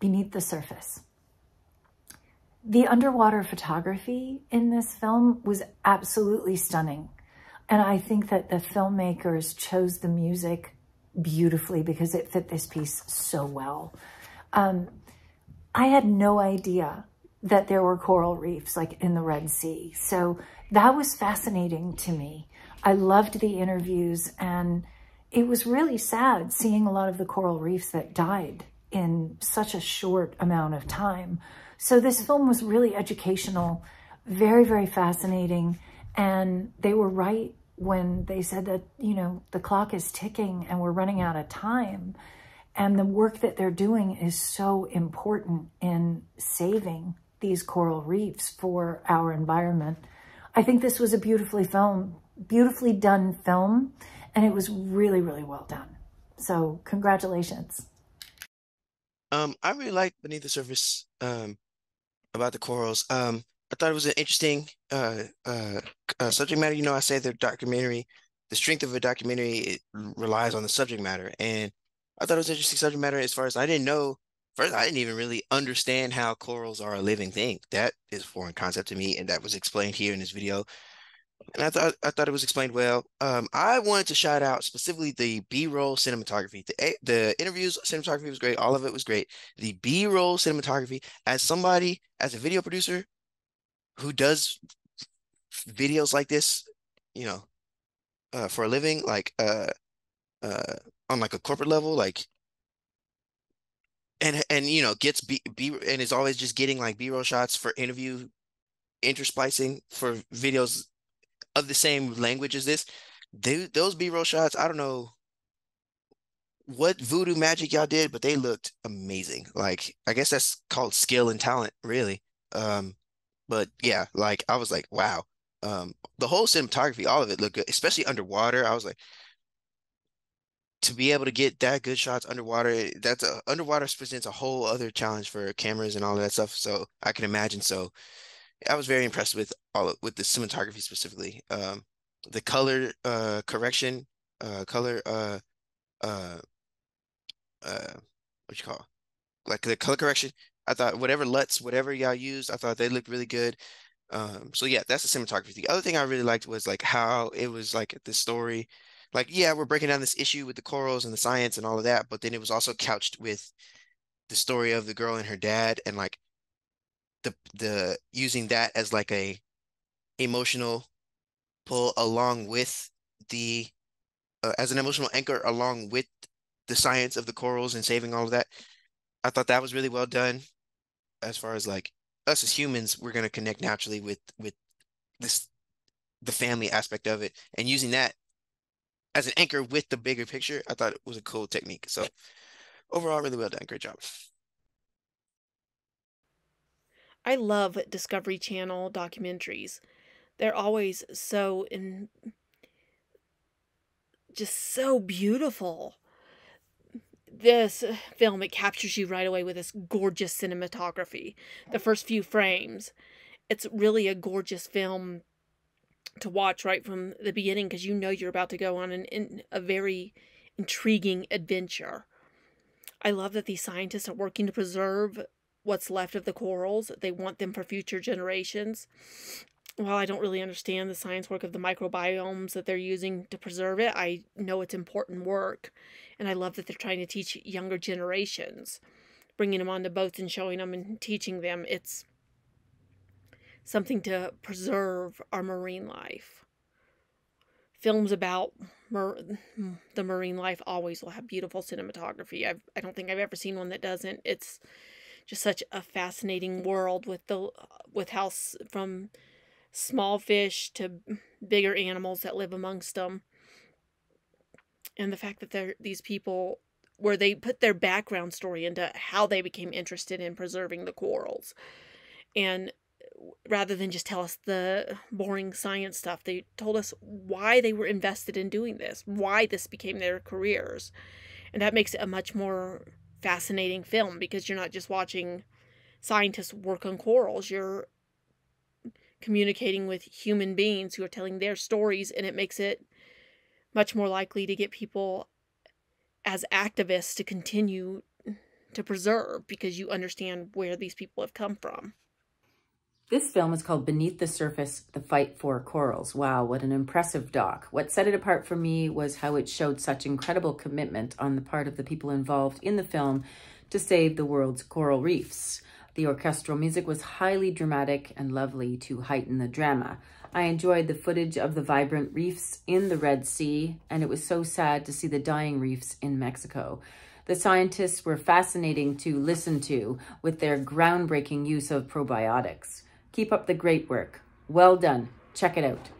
Beneath the Surface. The underwater photography in this film was absolutely stunning. And I think that the filmmakers chose the music beautifully because it fit this piece so well. I had no idea that there were coral reefs like in the Red Sea. So that was fascinating to me. I loved the interviews, and it was really sad seeing a lot of the coral reefs that died in such a short amount of time. So this film was really educational, very, very fascinating. And they were right when they said that, you know, the clock is ticking and we're running out of time. And the work that they're doing is so important in saving these coral reefs for our environment. I think this was a beautifully done film, and it was really, really well done. So congratulations. I really liked Beneath the Surface about the corals. I thought it was an interesting subject matter. You know, I say the strength of a documentary it relies on the subject matter, and I thought it was interesting subject matter as far as I didn't know. First, I didn't even really understand how corals are a living thing. That is a foreign concept to me, and that was explained here in this video. And I thought it was explained well. I wanted to shout out specifically the B-roll cinematography. The interviews cinematography was great. All of it was great. The B-roll cinematography, as a video producer who does videos like this, you know, for a living, uh, on like a corporate level, like, and you know, gets B and is always just getting like B-roll shots for interview intersplicing for videos of the same language as this. Those B-roll shots, I don't know what voodoo magic y'all did, but they looked amazing. Like, I guess that's called skill and talent, really. But yeah, like I was like, wow. The whole cinematography, all of it looked good, especially underwater. I was like, to be able to get that good shots underwater, underwater presents a whole other challenge for cameras and all of that stuff. So I can imagine. So I was very impressed with with the cinematography specifically. The color correction, color uh what you call like the color correction. I thought whatever y'all used, I thought they looked really good. So yeah, that's the cinematography. The other thing I really liked was like how it was like the story. Like, yeah, we're breaking down this issue with the corals and the science and all of that, but then it was also couched with the story of the girl and her dad and like the using that as like a emotional pull along with the as an emotional anchor along with the science of the corals and saving all of that. I thought that was really well done as far as like us as humans, we're going to connect naturally with this the family aspect of it and using that as an anchor with the bigger picture. I thought it was a cool technique. So overall, really well done. Great job. I love Discovery Channel documentaries. They're always just so beautiful. This film, it captures you right away with this gorgeous cinematography. The first few frames, it's really a gorgeous film to watch right from the beginning because you know you're about to go on a very intriguing adventure. I love that these scientists are working to preserve what's left of the corals. They want them for future generations. While I don't really understand the science work of the microbiomes that they're using to preserve it, I know it's important work. And I love that they're trying to teach younger generations, bringing them onto boats and showing them and teaching them. It's something to preserve our marine life. Films about the marine life always will have beautiful cinematography. I don't think I've ever seen one that doesn't. It's just such a fascinating world with how from small fish to bigger animals that live amongst them. And the fact that these people, where they put their background story into how they became interested in preserving the corals. And rather than just tell us the boring science stuff, they told us why they were invested in doing this, why this became their careers. And that makes it a much more fascinating film because you're not just watching scientists work on corals, you're communicating with human beings who are telling their stories, and it makes it much more likely to get people as activists to continue to preserve because you understand where these people have come from. This film is called Beneath the Surface, The Fight for Corals. Wow, what an impressive doc. What set it apart for me was how it showed such incredible commitment on the part of the people involved in the film to save the world's coral reefs. The orchestral music was highly dramatic and lovely to heighten the drama. I enjoyed the footage of the vibrant reefs in the Red Sea, and it was so sad to see the dying reefs in Mexico. The scientists were fascinating to listen to with their groundbreaking use of probiotics. Keep up the great work. Well done. Check it out.